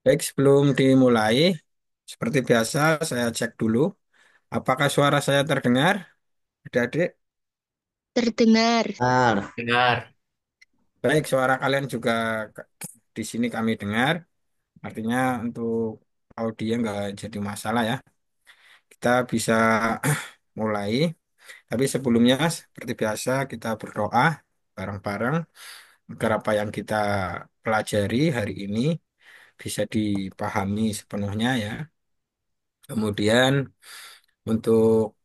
Baik, sebelum dimulai, seperti biasa saya cek dulu apakah suara saya terdengar, adik-adik. Terdengar. Dengar. Baik, suara kalian juga ke- di sini kami dengar. Artinya untuk audio nggak jadi masalah ya. Kita bisa mulai. Tapi sebelumnya, seperti biasa, kita berdoa bareng-bareng agar apa yang kita pelajari hari ini bisa dipahami sepenuhnya ya. Kemudian untuk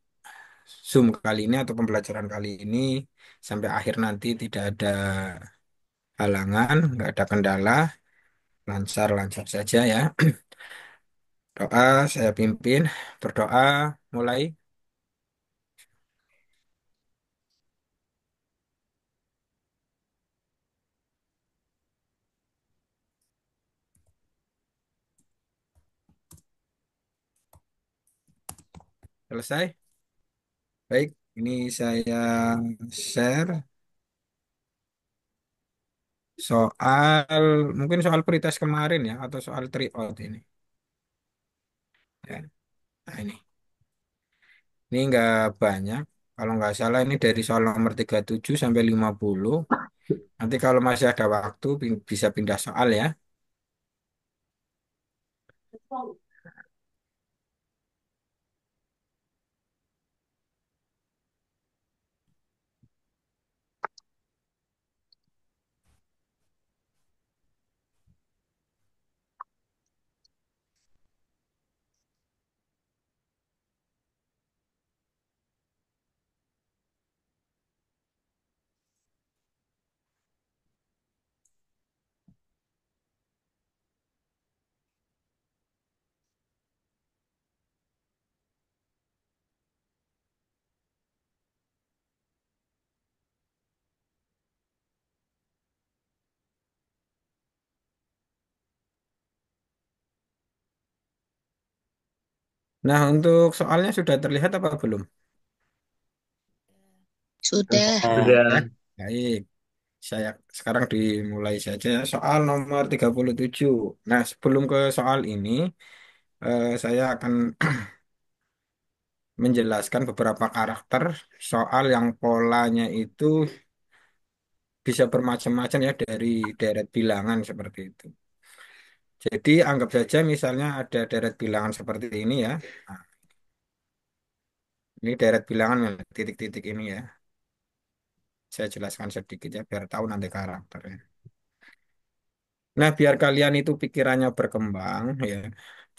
Zoom kali ini atau pembelajaran kali ini sampai akhir nanti tidak ada halangan, nggak ada kendala, lancar-lancar saja ya. Doa saya pimpin, berdoa mulai selesai. Baik, ini saya share soal mungkin soal pretest kemarin ya atau soal tryout ini. Ya. Nah ini nggak banyak. Kalau nggak salah ini dari soal nomor 37 sampai 50. Nanti kalau masih ada waktu bisa pindah soal ya. Nah, untuk soalnya sudah terlihat apa belum? Sudah. Ya, Sudah. baik. Saya sekarang dimulai saja soal nomor 37. Nah, sebelum ke soal ini, saya akan menjelaskan beberapa karakter soal yang polanya itu bisa bermacam-macam ya dari deret bilangan seperti itu. Jadi anggap saja misalnya ada deret bilangan seperti ini ya. Nah, ini deret bilangan yang titik-titik ini ya. Saya jelaskan sedikit ya biar tahu nanti karakternya. Nah, biar kalian itu pikirannya berkembang ya.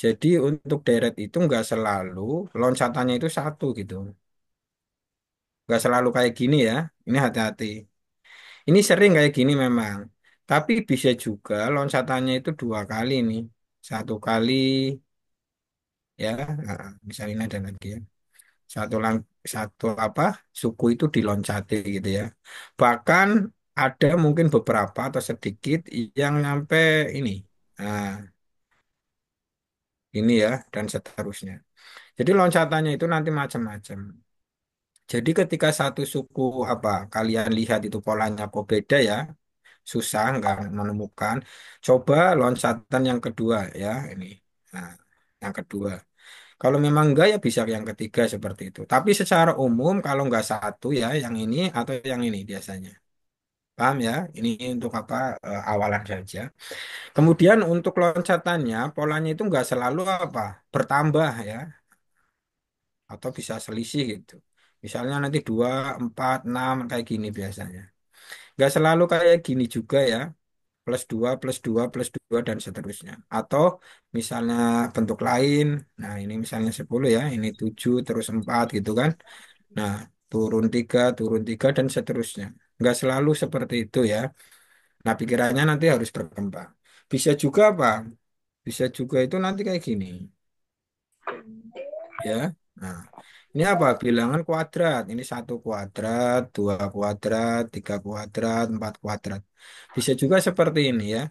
Jadi untuk deret itu nggak selalu loncatannya itu satu gitu. Nggak selalu kayak gini ya. Ini hati-hati. Ini sering kayak gini memang. Tapi bisa juga loncatannya itu dua kali nih. Satu kali ya. Nah, misalnya ini ada lagi ya. Satu lang satu apa suku itu diloncati gitu ya. Bahkan ada mungkin beberapa atau sedikit yang nyampe ini. Nah, ini ya dan seterusnya. Jadi loncatannya itu nanti macam-macam. Jadi ketika satu suku apa kalian lihat itu polanya kok beda ya, susah nggak menemukan. Coba loncatan yang kedua ya ini. Nah, yang kedua. Kalau memang enggak ya bisa yang ketiga seperti itu. Tapi secara umum kalau nggak satu ya yang ini atau yang ini biasanya. Paham ya? Ini untuk apa awalan saja. Kemudian untuk loncatannya polanya itu nggak selalu apa bertambah ya atau bisa selisih gitu. Misalnya nanti 2, 4, 6 kayak gini biasanya. Nggak selalu kayak gini juga ya. Plus 2 plus 2 plus 2 dan seterusnya. Atau misalnya bentuk lain. Nah ini misalnya 10 ya. Ini 7 terus 4 gitu kan. Nah turun 3 dan seterusnya. Nggak selalu seperti itu ya. Nah pikirannya nanti harus berkembang. Bisa juga apa? Bisa juga itu nanti kayak gini. Ya. Nah, ini apa? Bilangan kuadrat. Ini satu kuadrat, dua kuadrat, tiga kuadrat, empat kuadrat. Bisa juga seperti ini ya.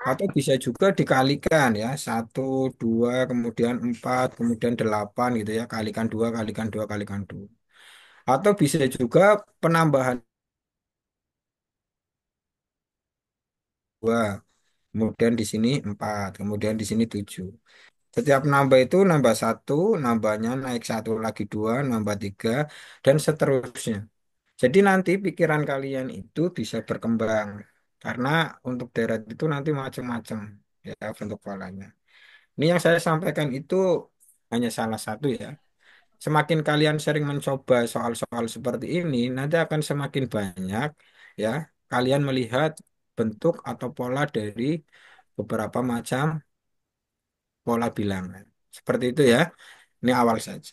Atau bisa juga dikalikan ya. Satu, dua, kemudian empat, kemudian delapan gitu ya. Kalikan dua, kalikan dua, kalikan dua. Atau bisa juga penambahan dua. kemudian di sini 4, kemudian di sini 7. Setiap nambah itu nambah satu, nambahnya naik satu lagi dua, nambah tiga, dan seterusnya. Jadi nanti pikiran kalian itu bisa berkembang. Karena untuk deret itu nanti macam-macam ya bentuk polanya. Ini yang saya sampaikan itu hanya salah satu ya. Semakin kalian sering mencoba soal-soal seperti ini, nanti akan semakin banyak ya kalian melihat bentuk atau pola dari beberapa macam pola bilangan. Seperti itu ya. Ini awal saja.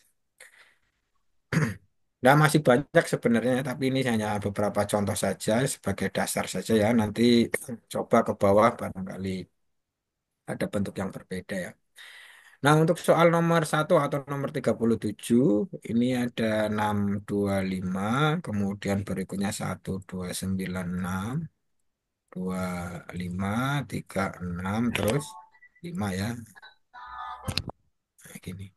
Nah, masih banyak sebenarnya, tapi ini hanya beberapa contoh saja sebagai dasar saja ya. Nanti coba ke bawah barangkali ada bentuk yang berbeda ya. Nah, untuk soal nomor satu atau nomor 37 ini ada 625, kemudian berikutnya 1296, 25, 36, terus 5 ya. Nah, gini.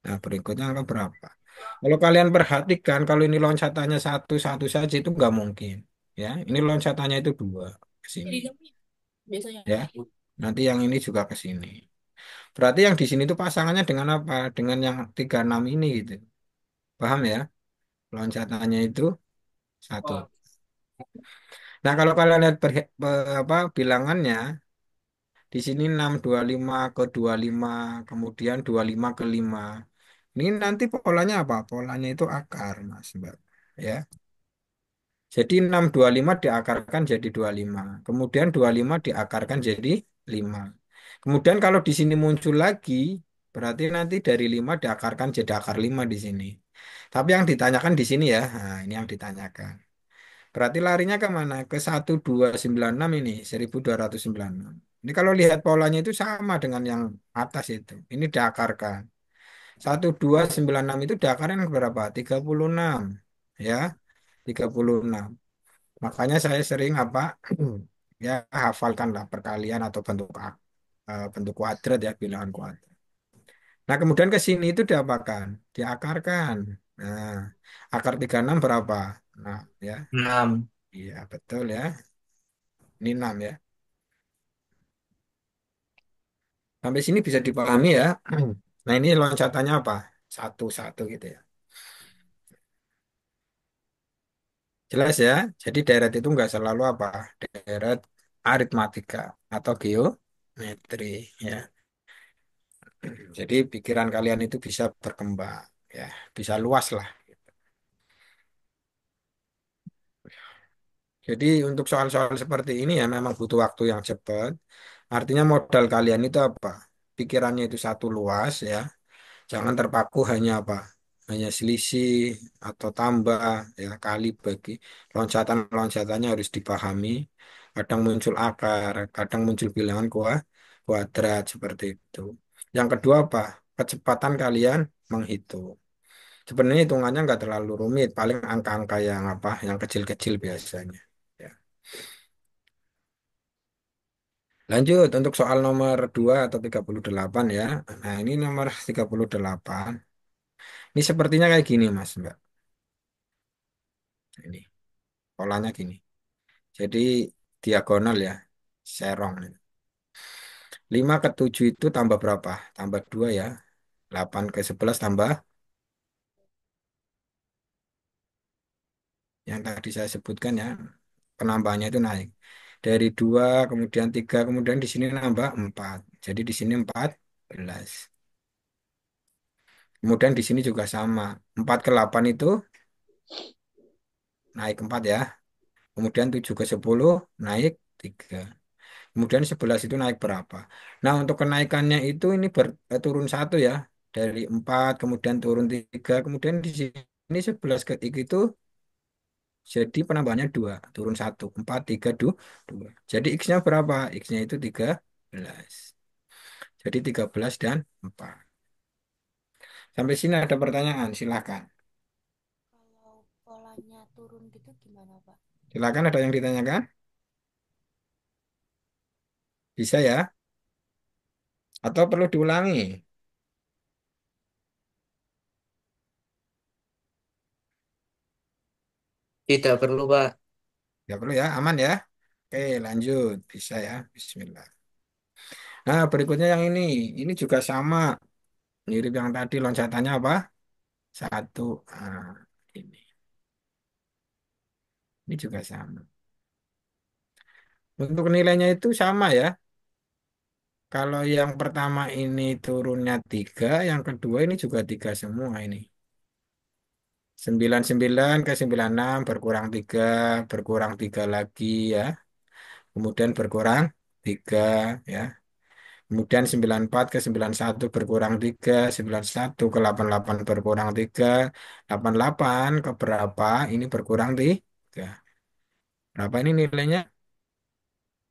Nah, berikutnya angka berapa? Kalau kalian perhatikan, kalau ini loncatannya satu-satu saja itu nggak mungkin. Ya, ini loncatannya itu dua ke sini. Ya, nanti yang ini juga ke sini. Berarti yang di sini itu pasangannya dengan apa? Dengan yang 36 ini gitu. Paham ya? Loncatannya itu satu. Nah, kalau kalian lihat apa bilangannya, di sini 625 ke 25, kemudian 25 ke 5. Ini nanti polanya apa? Polanya itu akar, Mas, Mbak. Ya. Jadi 625 diakarkan jadi 25. Kemudian 25 diakarkan jadi 5. Kemudian kalau di sini muncul lagi, berarti nanti dari 5 diakarkan jadi akar 5 di sini. Tapi yang ditanyakan di sini ya, nah ini yang ditanyakan. Berarti larinya ke mana? Ke 1296 ini, 1296. Ini kalau lihat polanya itu sama dengan yang atas itu. Ini diakarkan. 1296 itu diakarkan ke berapa? 36. Ya, 36. Makanya saya sering apa ya hafalkanlah perkalian atau bentuk kuadrat ya bilangan kuadrat. Nah, kemudian ke sini itu diapakan? Diakarkan. Nah, akar 36 berapa? Nah, ya. 6. Iya, betul ya. Ini 6 ya. Sampai sini bisa dipahami ya. Nah, ini loncatannya apa? Satu-satu gitu ya. Jelas ya. Jadi deret itu nggak selalu apa? Deret aritmatika atau geometri ya. Jadi pikiran kalian itu bisa berkembang, ya, bisa luas lah. Jadi untuk soal-soal seperti ini ya memang butuh waktu yang cepat. Artinya modal kalian itu apa? Pikirannya itu satu luas ya. Jangan terpaku hanya apa? Hanya selisih atau tambah ya kali bagi loncatan-loncatannya harus dipahami. Kadang muncul akar, kadang muncul bilangan kuadrat seperti itu. Yang kedua apa? Kecepatan kalian menghitung. Sebenarnya hitungannya nggak terlalu rumit, paling angka-angka yang apa, yang kecil-kecil biasanya. Ya. Lanjut untuk soal nomor 2 atau 38 ya. Nah, ini nomor 38. Ini sepertinya kayak gini, Mas, Mbak. Ini polanya gini. Jadi diagonal ya, serong. 5 ke 7 itu tambah berapa? Tambah 2 ya. 8 ke 11 tambah yang tadi saya sebutkan ya. Penambahannya itu naik. Dari 2 kemudian 3 kemudian di sini nambah 4. Jadi di sini 14. Kemudian di sini juga sama. 4 ke 8 itu naik 4 ya. Kemudian 7 ke 10 naik 3. Kemudian 11 itu naik berapa? Nah, untuk kenaikannya itu ini turun 1 ya. Dari 4 kemudian turun 3. Kemudian di sini 11 ke 3 itu jadi penambahannya 2. Turun 1. 4, 3, 2. Jadi X-nya berapa? X-nya itu 13. Jadi 13 dan 4. Sampai sini ada pertanyaan, silakan. Kalau polanya turun gitu gimana, Pak? Silakan ada yang ditanyakan? Bisa ya? Atau perlu diulangi? Tidak perlu, Pak. Ya perlu ya, aman ya. Oke, lanjut. Bisa ya. Bismillah. Nah, berikutnya yang ini. Ini juga sama. Mirip yang tadi loncatannya apa? Satu. Nah, ini. Ini juga sama. Untuk nilainya itu sama ya. Kalau yang pertama ini turunnya tiga, yang kedua ini juga tiga semua ini. 99 ke 96 berkurang tiga lagi ya. Kemudian berkurang tiga ya. Kemudian 94 ke 91 berkurang tiga, 91 ke 88 berkurang tiga, 88 ke berapa ini berkurang tiga. Berapa ini nilainya?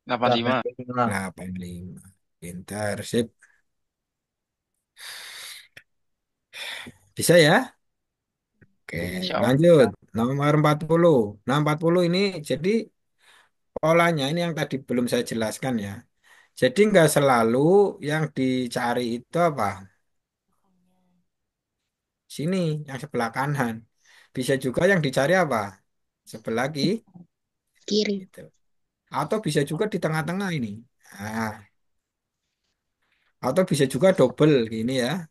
85. 85. Pintar, sip. Bisa ya? Oke, Insya Allah. lanjut. Nomor 40. Nah, 40 ini jadi polanya ini yang tadi belum saya jelaskan ya. Jadi nggak selalu yang dicari itu apa? Makanya Sini, yang sebelah kanan. Bisa juga yang dicari apa? Sebelah kiri. Kiri. Gitu. Atau bisa juga di tengah-tengah ini. Nah, atau bisa juga double gini ya.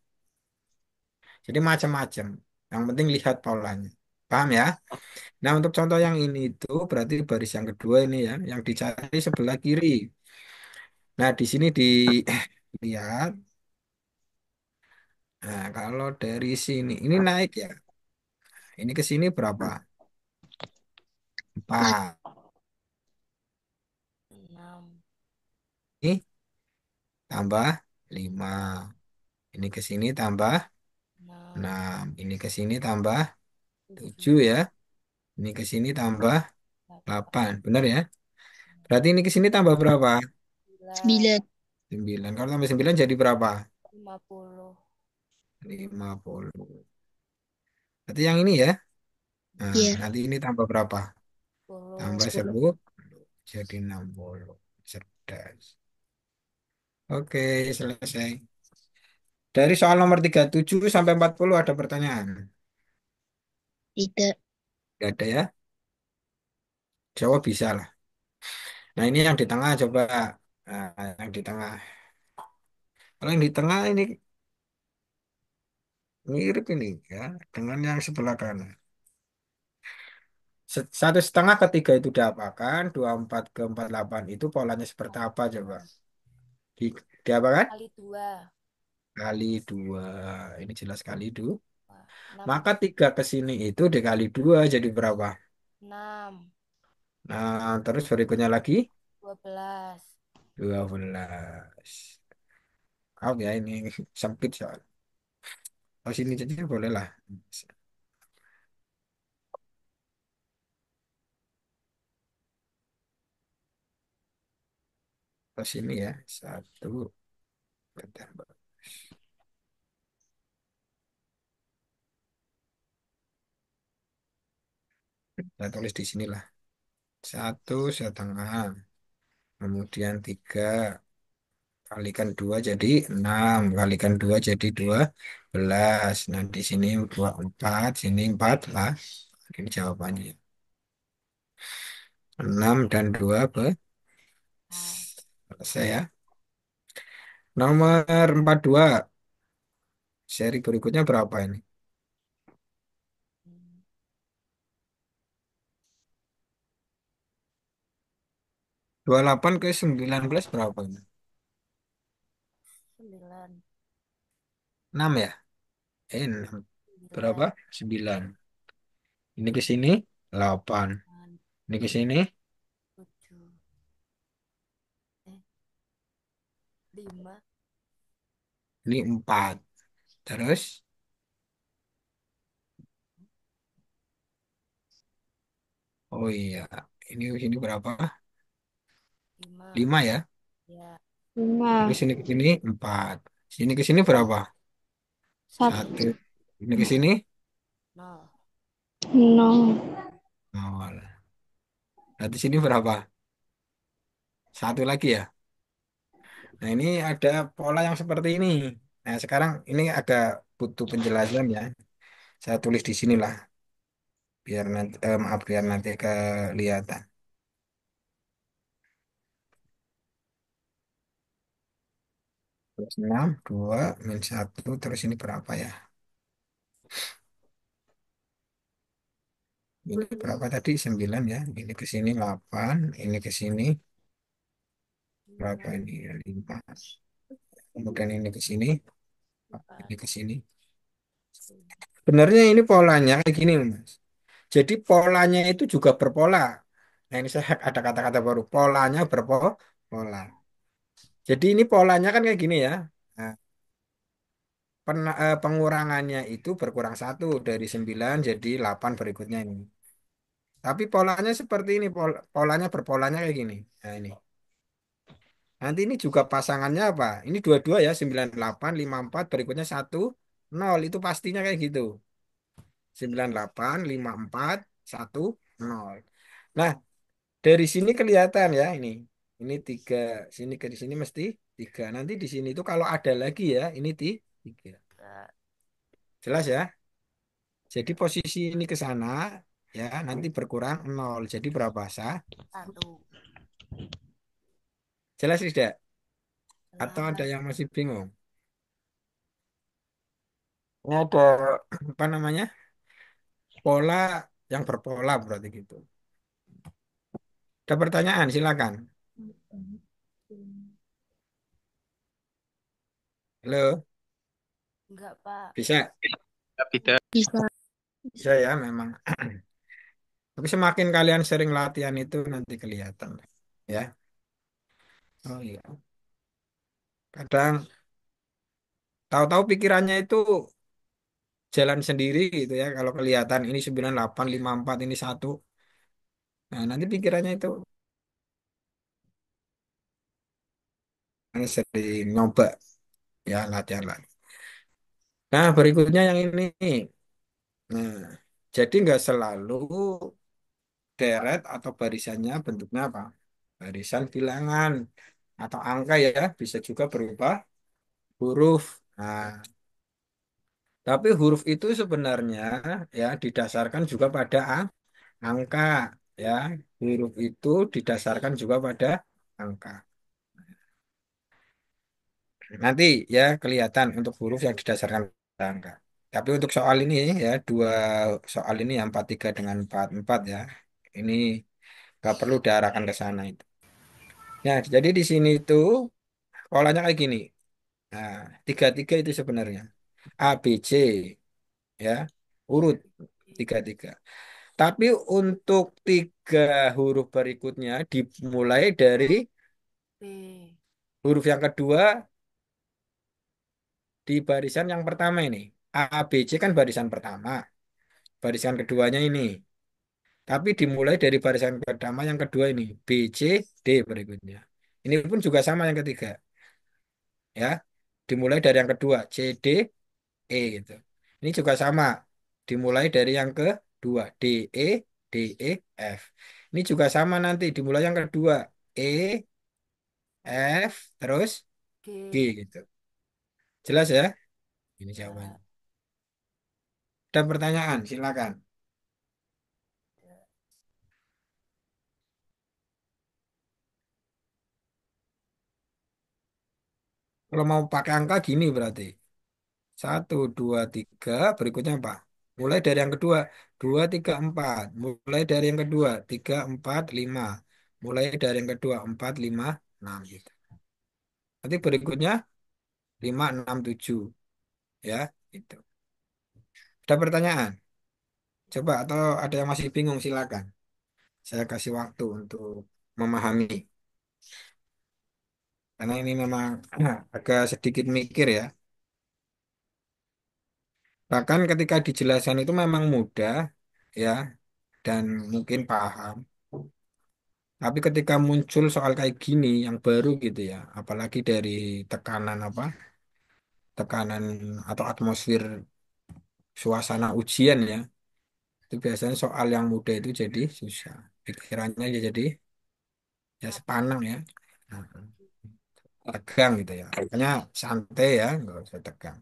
Jadi macam-macam. Yang penting lihat polanya. Paham ya? Nah, untuk contoh yang ini itu berarti baris yang kedua ini ya, yang dicari sebelah kiri. Nah, di sini dilihat. Nah, kalau dari sini ini naik ya. Ini ke sini berapa? 4. 4. 6, Ini tambah 5. Ini ke sini tambah 6, 6. Ini ke sini tambah 7 7, ya. Ini ke sini tambah 8, 8. Benar ya? Berarti ini ke sini tambah berapa? 9, 9. 9. Kalau tambah 9 jadi berapa? 50, 50. Berarti yang ini ya. Nah, Iya. nanti ini tambah berapa? 10. Tambah 10. 10 jadi 60. Cerdas. Oke, selesai. Dari soal nomor 37 sampai 40 ada pertanyaan. Tidak. Gak ada ya? Jawab bisa lah. Nah, ini yang di tengah coba. Nah, yang di tengah. Kalau yang di tengah ini mirip ini ya dengan yang sebelah kanan. 1,5 ke 3 itu diapakan? 24 ke 48 itu polanya seperti Kali apa coba? 2, Di, diapakan? kali 2, Kali 2. Ini jelas kali 2. 6, Maka 3 ke sini itu dikali 2 jadi berapa? 6, Nah, terus berikutnya lagi 12, 12. Oh ya ini sempit soal. Oh sini saja boleh lah. Oh sini ya. Satu ditambah. Saya tulis di sinilah. 1,5. Kemudian 3 kalikan 2 jadi 6. Kalikan 2 jadi 12. Nah di sini 24. Sini 4 lah. Ini jawabannya. 6 dan 2 A, selesai ya. Nomor 42. Seri berikutnya berapa ini? 28 ke 19 berapa ini? 9, 6 ya? 6. Berapa? 9, 9. Ini ke sini 8. Ini ke sini 7, 5, ini 4. Terus oh iya, ini berapa? 5, 5 ya. ya, Terus 5. ini ke sini 4. Sini ke sini berapa? 1. 1. Ini ke sini 0, 0. 0. Nah, di sini berapa? Satu lagi ya. Nah, ini ada pola yang seperti ini. Nah, sekarang ini agak butuh penjelasan ya. Saya tulis di sinilah biar nanti maaf biar nanti kelihatan. Plus 6, 2, min 1, terus ini berapa ya? Ini berapa tadi? 9 ya. Ini ke sini 8, ini ke sini berapa enam, ini? 5. Kemudian ini ke sini, empat, ini ke sini. tujuh. Sebenarnya ini polanya kayak gini, Mas. Jadi polanya itu juga berpola. Nah, ini saya ada kata-kata baru. Polanya berpola. Jadi ini polanya kan kayak gini ya. Nah, pengurangannya itu berkurang satu dari 9 jadi 8 berikutnya ini. Tapi polanya seperti ini, polanya berpolanya kayak gini. Nah, ini. Nanti ini juga pasangannya apa? Ini dua-dua ya, 98, 54 berikutnya satu 0 itu pastinya kayak gitu. 98, 54, 1, 0. Nah, dari sini kelihatan ya ini. Ini 3, sini ke sini mesti 3. Nanti di sini itu kalau ada lagi ya, ini 3. Enggak, Jelas ya? Jadi posisi ini ke sana ya, nanti berkurang 0. Jadi berapa sah? satu. Jelas tidak? Atau ada Jelas. yang masih bingung? Ini ada apa namanya? Pola yang berpola berarti gitu. Ada pertanyaan, silakan. Halo, Enggak, Pak. bisa? Tidak. Bisa. Bisa ya memang. Tapi semakin kalian sering latihan itu nanti kelihatan. Ya. Oh iya. Kadang tahu-tahu pikirannya itu jalan sendiri gitu ya. Kalau kelihatan ini 98, 54, ini satu. Nah, nanti pikirannya itu sering nyoba ya latihan lagi. Nah, berikutnya yang ini. Nah, jadi nggak selalu deret atau barisannya bentuknya apa? Barisan bilangan atau angka ya, bisa juga berupa huruf. Nah, tapi huruf itu sebenarnya ya didasarkan juga pada angka ya. Huruf itu didasarkan juga pada angka. Nanti ya kelihatan untuk huruf yang didasarkan pada angka. Tapi untuk soal ini ya, dua soal ini yang 43 dengan 44 ya. Ini nggak perlu diarahkan ke sana itu. Ya, jadi di sini itu polanya kayak gini. Nah, tiga-tiga itu sebenarnya. A, B, C ya, urut tiga-tiga. Tapi untuk tiga huruf berikutnya dimulai dari B, huruf yang kedua di barisan yang pertama ini. A, B, C kan barisan pertama. Barisan keduanya ini. Tapi dimulai dari barisan pertama yang kedua ini. B, C, D berikutnya. Ini pun juga sama yang ketiga. Ya, dimulai dari yang kedua. C, D, E gitu. Ini juga sama. Dimulai dari yang kedua. D, E, D, E, F. Ini juga sama nanti. Dimulai yang kedua. E, F, terus G G. gitu. Jelas ya? Ini Ya, jawabannya. Ada pertanyaan? Silakan. ada. Kalau mau pakai angka gini berarti. Satu, dua, tiga. Berikutnya apa? Mulai dari yang kedua. Dua, tiga, empat. Mulai dari yang kedua. Tiga, empat, lima. Mulai dari yang kedua. Empat, lima, enam gitu. Nanti berikutnya lima, enam, tujuh. Ya, itu. Ada pertanyaan? Coba atau ada yang masih bingung silakan. Saya kasih waktu untuk memahami. Karena ini memang agak sedikit mikir ya. Bahkan ketika dijelaskan itu memang mudah ya dan mungkin paham. Tapi ketika muncul soal kayak gini yang baru gitu ya, apalagi dari tekanan apa? Tekanan atau atmosfer suasana ujian ya. Itu biasanya soal yang mudah itu jadi susah. Pikirannya ya jadi ya Capek. sepanang ya. Nah, tegang gitu ya. Makanya santai ya, nggak usah tegang.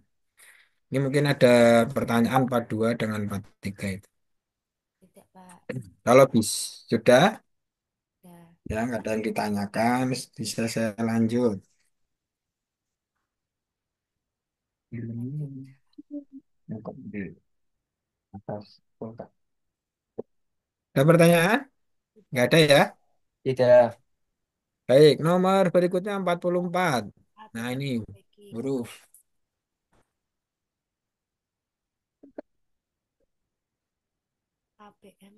Ini mungkin ada pertanyaan part 2 dengan part 3 itu. Tidak, Pak. Kalau sudah Ya. ya nggak ada yang ditanyakan, bisa saya lanjut. lanjut. Di atas. Ada pertanyaan? Nggak Tidak. ada ya? Tidak. Baik, nomor berikutnya 44. Nah, ABM ini ABG. huruf ABM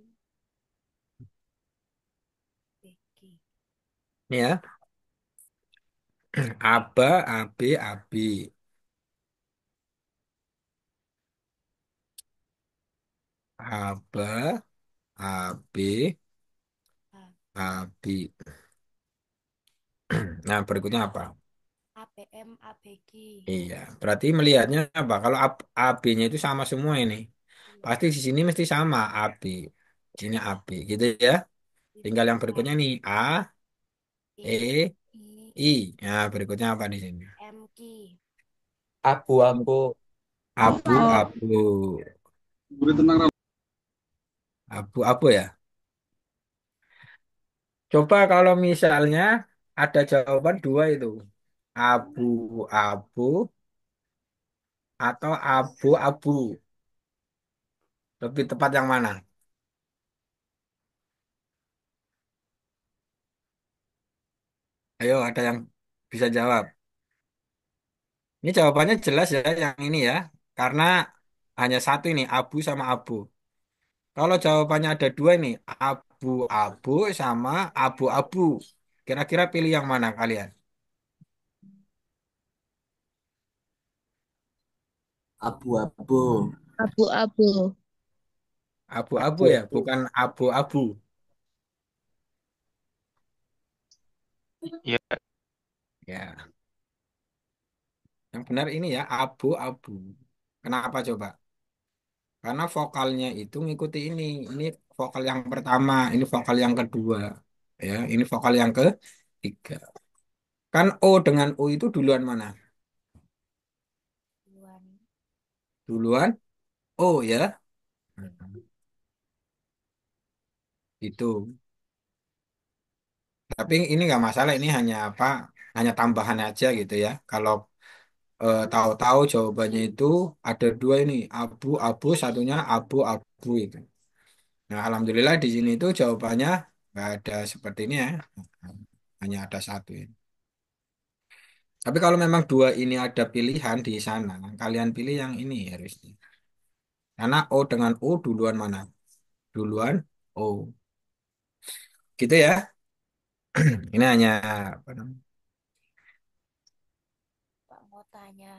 ABG. ini ya. Aba, AB, AB. Aba, AB, A- AB. Nah, berikutnya apa? ABM ABG. Iya, berarti melihatnya apa? Kalau AB-nya itu sama semua ini. Iya. Pasti di sini mesti sama AB. Sini AB, gitu ya. Tinggal yang Tidak. berikutnya nih A, I E, I I. Nah, berikutnya apa di sini? MG. Abu-abu. Abu-abu. Abu-abu ya. Coba kalau misalnya ada jawaban dua itu. Abu-abu atau abu-abu. Lebih tepat yang mana? Ayo, ada yang bisa jawab. Ini jawabannya jelas ya, yang ini ya. Karena hanya satu ini, abu sama abu. Kalau jawabannya ada dua ini, abu-abu sama abu-abu. Kira-kira pilih yang mana kalian? Abu-abu. Abu-abu. Abu-abu ya, Abu-abu. bukan abu-abu. Ya, Ya, yang benar ini ya, abu-abu. Kenapa coba? Karena vokalnya itu ngikuti ini. Ini vokal yang pertama, ini vokal yang kedua. Ya, ini vokal yang ketiga. Kan O dengan U itu duluan mana? Duluan. Duluan O ya. Ya. Itu. Tapi ini nggak masalah, ini hanya apa? Hanya tambahan aja gitu ya. Kalau tahu-tahu jawabannya itu ada dua ini, abu-abu, satunya abu-abu itu. Nah, alhamdulillah di sini itu jawabannya nggak ada seperti ini ya. Hanya ada satu ini. Tapi kalau memang dua ini ada pilihan di sana, kalian pilih yang ini harusnya. Karena O dengan U duluan mana? Duluan O. Gitu ya. Ini hanya apa namanya? Pak mau tanya.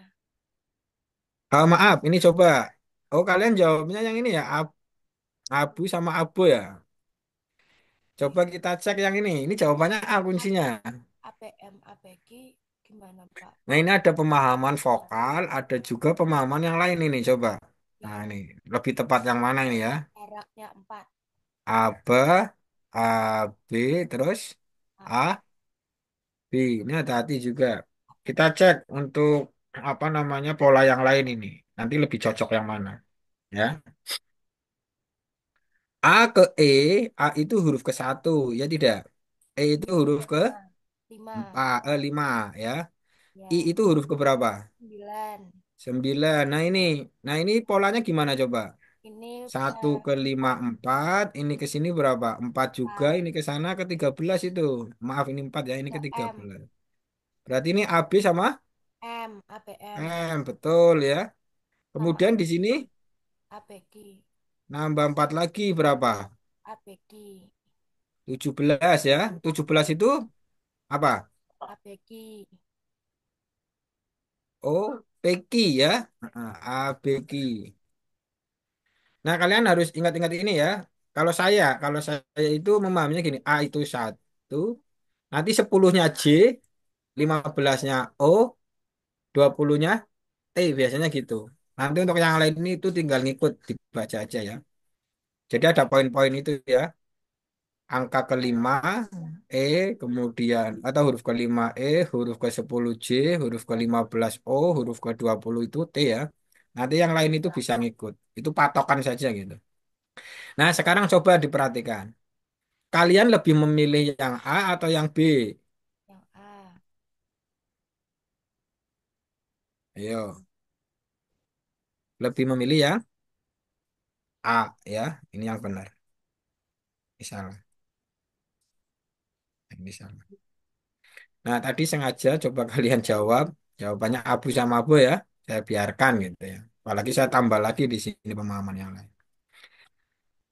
Oh, maaf, ini coba. Oh, kalian jawabnya yang ini ya, abu sama abu ya. Coba Iya. kita cek yang ini. Ini jawabannya A kuncinya. ABM ABG gimana Pak? Nah, ini ada pemahaman vokal, ada juga pemahaman yang lain ini. Coba. Nah, Yang ini lebih tepat yang mana ini ya? jaraknya 4. Aba, AB, terus A, A, B. Ini hati-hati juga. Kita cek untuk apa namanya pola yang lain ini. Nanti lebih cocok yang mana, ya? A ke E, A itu huruf ke satu, ya tidak? E itu huruf ke 5. 5, ya. I Ya. itu huruf ke berapa? 9. 9. Nah ini polanya gimana coba? Ini Satu ke 5 4. Ini ke sini berapa? 4 juga. 4 Ini ke sana ke 13 itu. Maaf ini 4 ya. Ini ke ke tiga M. belas. Berarti ini AB sama M ABM M. Betul ya. sama Kemudian di sini ABG. nambah 4 lagi berapa? ABG. 17 ya. 17 itu apa? ABG. Oh, PQ ya. ABQ. Nah, kalian harus ingat-ingat ini ya. Kalau saya itu memahaminya gini, A itu satu, nanti 10-nya J, 15-nya O, 20-nya T biasanya gitu. Nanti untuk yang lain ini itu tinggal ngikut dibaca aja ya. Jadi ada poin-poin itu ya. Angka kelima E, kemudian atau huruf kelima E, huruf ke-10 J, huruf ke-15 O, huruf ke-20 itu T ya. Nanti yang lain itu bisa ngikut. Itu patokan saja gitu. Nah, sekarang coba diperhatikan. Kalian lebih memilih yang A atau yang B? Yang A. Ayo. lebih memilih yang A ya. Ini yang benar. Misalnya, ini salah. Nah, tadi sengaja coba kalian jawab. Jawabannya abu sama abu ya. Saya biarkan gitu ya. Apalagi saya tambah lagi di sini pemahaman yang lain.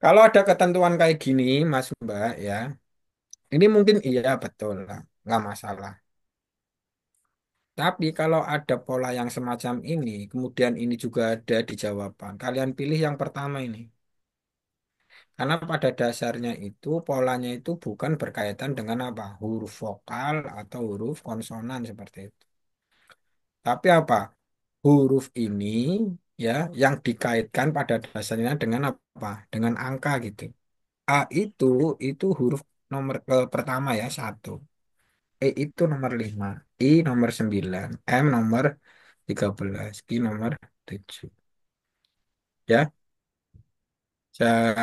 Kalau ada ketentuan kayak gini, Mas Mbak ya, ini mungkin iya betul lah, nggak masalah. Tapi kalau ada pola yang semacam ini, kemudian ini juga ada di jawaban, kalian pilih yang pertama ini. Karena pada dasarnya itu polanya itu bukan berkaitan dengan apa? Huruf vokal atau huruf konsonan seperti itu. Tapi apa? Huruf ini ya yang dikaitkan pada dasarnya dengan apa? Dengan angka gitu. A itu huruf nomor pertama ya satu. E itu nomor 5, I nomor 9, M nomor 13, Q nomor 7. Ya, saya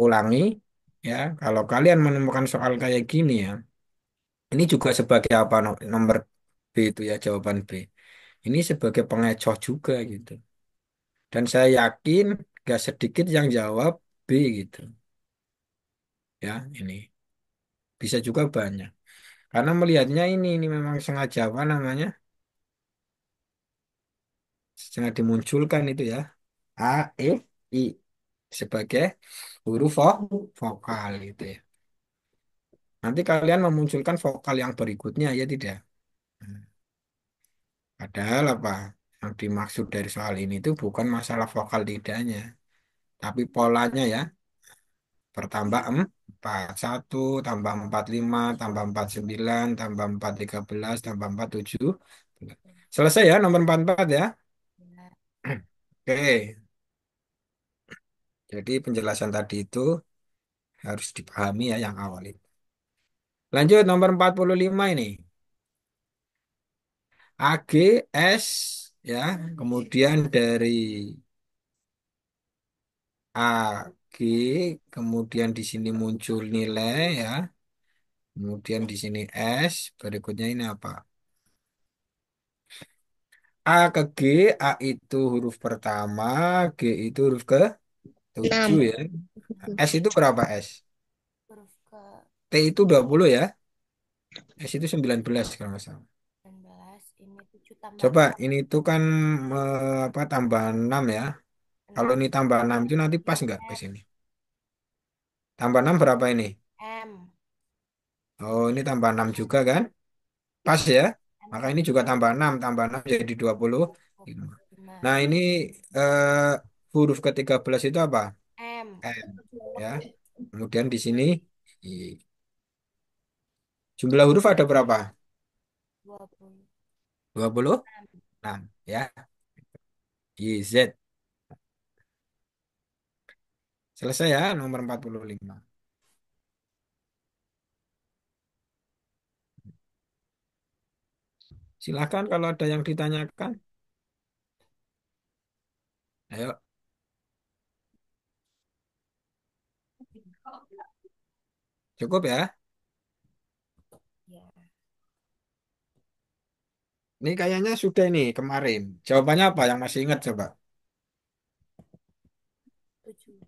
ulangi ya. Kalau kalian menemukan soal kayak gini ya, ini juga sebagai apa nomor B itu ya jawaban B. Ini sebagai pengecoh juga gitu. Dan saya yakin gak sedikit yang jawab B gitu. Ya, ini bisa juga banyak. Karena melihatnya ini memang sengaja apa namanya? Sengaja dimunculkan itu ya. A, E, I sebagai huruf vokal gitu ya. Nanti kalian memunculkan vokal yang berikutnya ya tidak. Hmm. Padahal apa yang dimaksud dari soal ini itu bukan masalah vokal tidaknya, tapi polanya ya. Bertambah 4 1 tambah 4 5 tambah 4 9 tambah 4 13 tambah 4 7. Selesai ya nomor 44 ya. Ya. Oke, jadi penjelasan tadi itu harus dipahami ya yang awal itu. Lanjut nomor 45 ini. AGS ya, kemudian dari AG, kemudian di sini muncul nilai ya, kemudian di sini S, berikutnya ini apa? A ke G, A itu huruf pertama, G itu huruf ke 7 6. ya. S itu berapa S? Huruf ke T itu 20 ya, S itu 19 kalau nggak salah. 19, ini 7 tambah Coba ini tuh kan apa tambah 6 ya. Kalau 6, ini tambah 6 itu nanti pas nggak ke sini? Tambah 6 berapa ini? M. Oh, ini tambah 6 juga kan? Pas ya. M Maka ke ini juga tambah 6 jadi 25. 25. Nah, ini eh, huruf ke-13 itu apa? M. M ya. Kemudian di sini I. Jumlah huruf ada berapa? 26. 26 ya. I, Z. Selesai ya nomor 45. Silahkan kalau ada yang ditanyakan. Ayo, cukup ya. Ya. Ini kayaknya sudah ini kemarin. Jawabannya apa yang masih ingat coba? 7.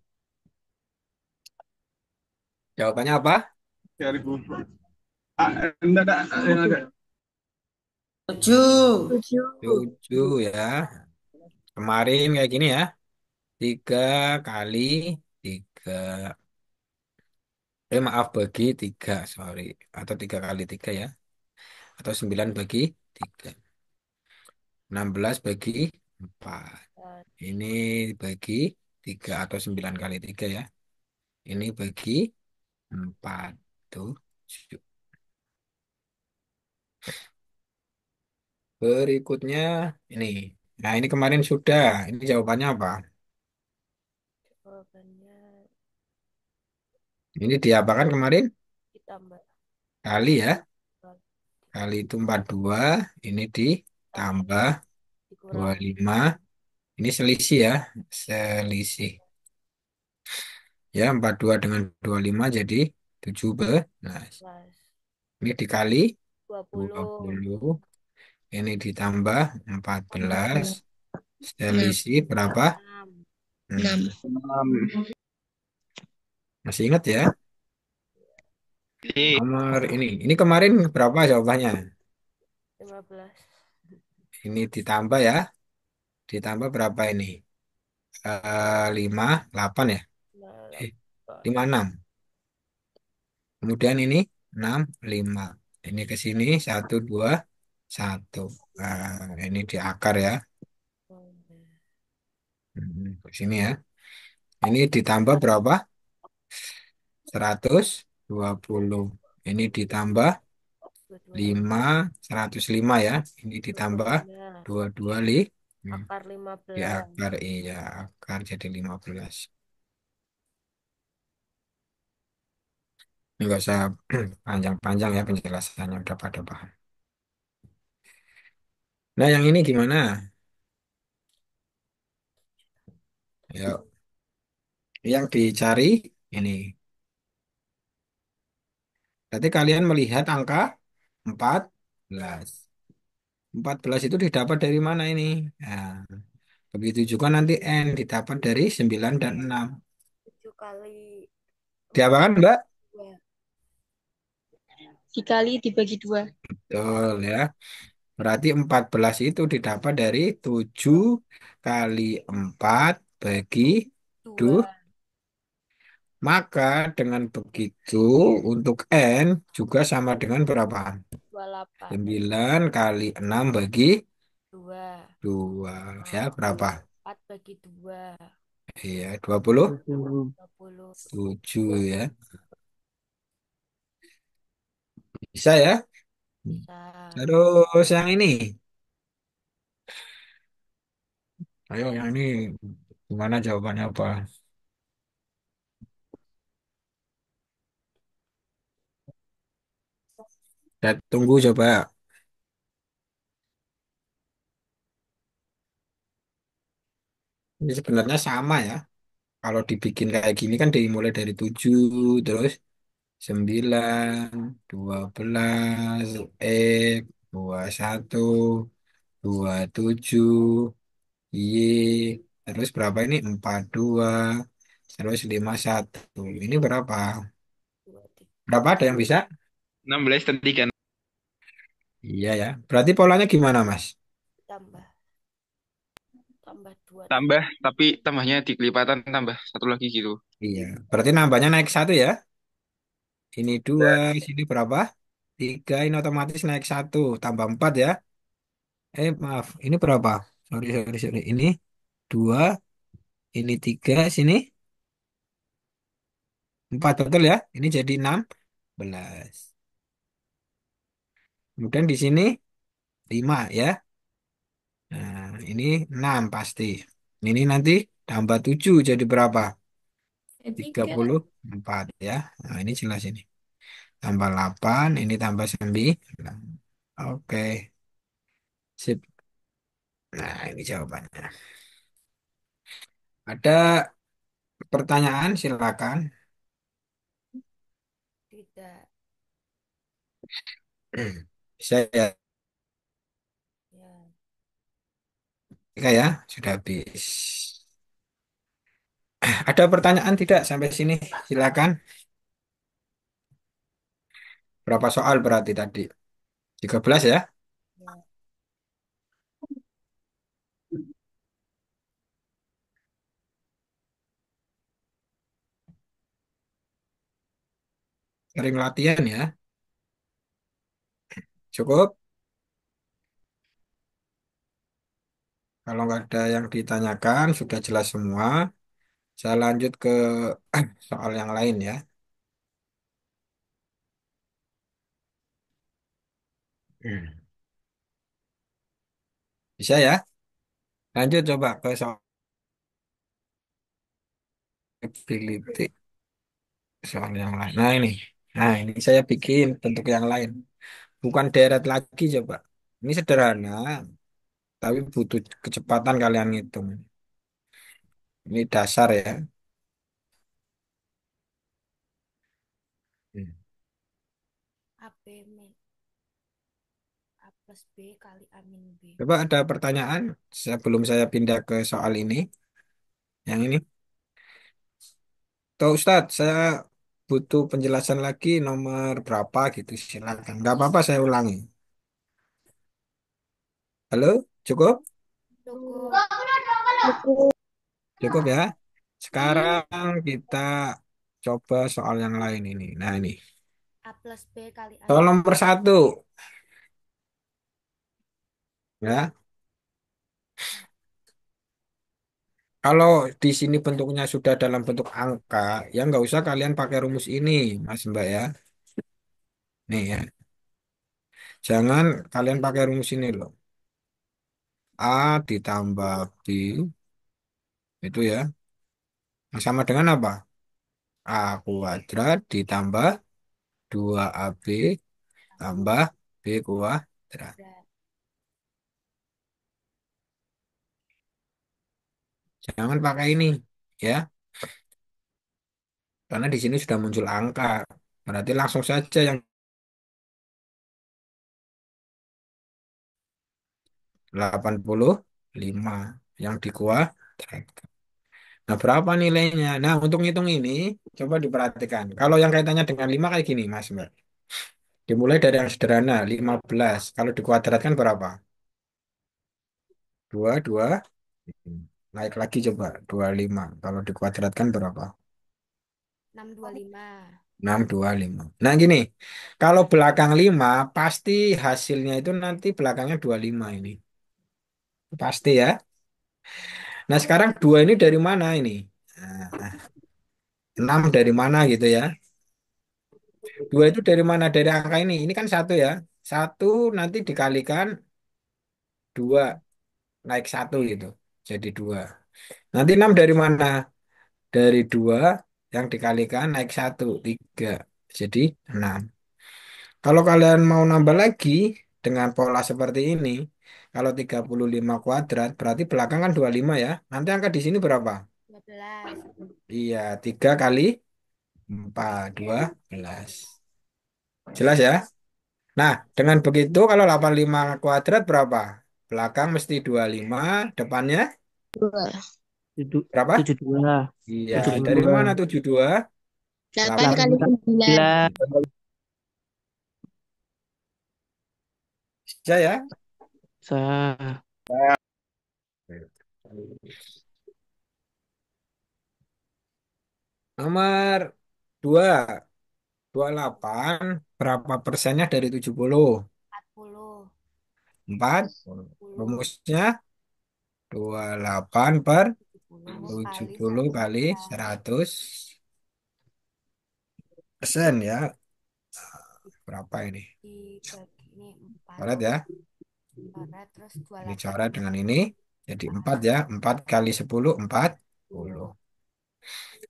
Jawabannya apa? 3.000. Enggak. 7. 7. 7 ya. Kemarin kayak gini ya. 3 kali 3. Maaf bagi 3 sorry. Atau 3 kali 3 ya. Atau 9 bagi 3. 16 bagi 4. Ini bagi 3 atau 9 kali 3 ya. Ini bagi 4. Tuh. Berikutnya ini. Nah ini kemarin sudah. Ini jawabannya apa? Jawabannya Ini diapakan kemarin? ditambah Kali ya. 2, Kali itu 42. Ini ditambah dua dikurang puluh lima. Ini selisih ya. Selisih. Ya 42 dengan 25 jadi 17. 11, Ini dikali dua 20, puluh. Ini ditambah 14. enam, Selisih berapa? 6. Hmm, 6. 6. masih ingat ya? Ini Nomor ini. Ini kemarin berapa jawabannya? 15. Ini ditambah ya. Ditambah berapa ini? 5, 8 ya? Eh, 8. 5, 6. Kemudian ini 6, 5. Ini ke sini 1, 2, 1. Ini di akar ya. Ke sini ya. Ini ditambah berapa? 120. Ini ditambah 22. 5, 105 ya. Ini ditambah 22. 22 hmm, Akar di 15. akar iya, akar jadi 15. Ini enggak usah panjang-panjang ya penjelasannya udah pada paham. Nah, yang ini gimana? Yuk, yang dicari ini. Berarti kalian melihat angka 14. 14 itu didapat dari mana ini? Nah, begitu juga nanti N didapat dari 9 dan 6. 7 kali Diapakan, Mbak? 2. Dikali dibagi 2. Betul ya. Berarti 14 itu didapat dari 7 kali 4 bagi 2. 2. Maka dengan begitu untuk N juga sama dengan berapa? 28. 9 kali 6 bagi 2. 2. Ya, Nah, berapa? 4 bagi 2. Iya, 27 20. ya. Bisa ya? Bisa. Terus yang ini. Ayo yang ini gimana jawabannya apa? Saya tunggu coba. Ini sebenarnya sama ya. Kalau dibikin kayak gini kan dimulai dari 7, terus 9, 12, X, 21, 27, Y, terus berapa ini? 42, terus 51. Ini berapa? 2, 3. Berapa ada yang bisa? 16 tadi kan. Iya ya. Berarti polanya gimana, Mas? Tambah. Tambah 2 tadi. Tambah, tapi tambahnya di kelipatan tambah satu lagi gitu. Iya. Berarti nambahnya naik 1 ya. Ini 2, sini berapa? 3, ini otomatis naik 1, tambah 4 ya. Maaf, ini berapa? Sorry, sorry, sorry. Ini 2, ini 3, sini 4 betul ya. Ini jadi 16. Kemudian di sini 5 ya. Nah, ini 6 pasti. Ini nanti tambah 7 jadi berapa? 34 ya. Nah, ini jelas ini. Tambah 8, ini tambah 9. Oke, sip. Nah, ini jawabannya. Ada pertanyaan, silakan. Tidak. Bisa ya, Ya. Ika ya, sudah habis. Ada pertanyaan tidak sampai sini? Silakan. Berapa soal berarti tadi? 13 ya? Ya. Sering latihan ya. Cukup? Kalau nggak ada yang ditanyakan, sudah jelas semua. Saya lanjut ke soal yang lain ya. Hmm. Bisa ya? Lanjut coba ke soal ability. Soal yang lain. Nah ini. Nah ini saya bikin bentuk yang lain. Bukan deret lagi coba. Ini sederhana, tapi butuh kecepatan kalian ngitung. Ini dasar ya. Hmm. AB min. A plus B kali A min B. Coba ada pertanyaan sebelum saya pindah ke soal ini. Yang ini. Tuh Ustadz, saya butuh penjelasan lagi nomor berapa gitu. Silakan. Nggak apa-apa saya ulangi. Halo, cukup? Cukup. Cukup ya. Sekarang kita coba soal yang lain ini. Nah ini. A plus B kali A Soal min nomor satu. Ya. A. Kalau di sini bentuknya sudah dalam bentuk angka, ya nggak usah kalian pakai rumus ini, Mas Mbak ya. Nih ya. Jangan kalian pakai rumus ini loh. A ditambah B itu ya. Yang sama dengan apa? A kuadrat ditambah 2AB Tambah tambah B kuadrat. berat. Jangan pakai ini ya. Karena di sini sudah muncul angka. Berarti langsung saja yang 85 yang dikuadrat. Nah, berapa nilainya? Nah, untuk ngitung ini, coba diperhatikan. Kalau yang kaitannya dengan 5 kayak gini, Mas Mbak. Dimulai dari yang sederhana, 15. Kalau dikuadratkan berapa? 2 2. Naik lagi coba, 25. Kalau dikuadratkan berapa? 625. 625. Nah, gini. Kalau belakang 5, pasti hasilnya itu nanti belakangnya 25 ini. Pasti ya. Nah, sekarang 2 ini dari mana ini? Nah, 6 dari mana gitu ya. Dua itu dari mana? Dari angka ini. Ini kan satu ya. Satu nanti dikalikan dua naik satu gitu. Jadi dua. Nanti enam dari mana? Dari dua yang dikalikan naik satu. Tiga. Jadi enam. Kalau kalian mau nambah lagi dengan pola seperti ini. Kalau 35 kuadrat berarti belakang kan 25 ya. Nanti angka di sini berapa? 12. Iya, 3 kali 4 12. Jelas ya? Nah, dengan begitu kalau 85 kuadrat berapa? Belakang mesti 25, depannya Tujuh, berapa? 72. Iya, Tujuh puluh dari dua. mana 72? 8 8 kali 9. 9. bisa ya? Saya. Nomor 2, 28 berapa persennya dari 70? 40. 4. 10. Rumusnya 28 per 70 kali 70 100 kali juta. 100% ya. Berapa ini? Dibagi ini 4. Coret ya. Coret terus Ini 28 coret dengan ini. Jadi 4 kali ya. 4 kali 10, 40. 10.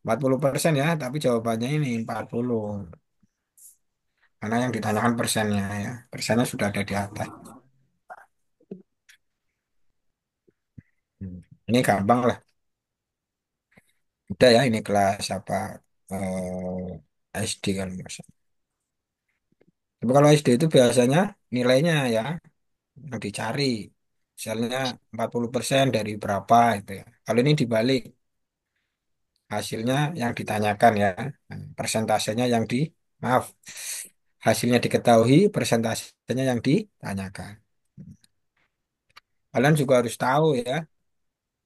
40% ya, tapi jawabannya ini 40. Karena yang ditanyakan persennya ya. Persennya sudah ada di atas. Hmm. Ini gampang lah. Udah ya, ini kelas apa? SD kan. Mas. Tapi kalau SD itu biasanya nilainya ya, yang dicari. Misalnya 40% dari berapa itu ya. Kalau ini dibalik. Hasilnya yang ditanyakan ya. Persentasenya yang di, maaf. Hasilnya diketahui, persentasenya yang ditanyakan. Kalian juga harus tahu ya,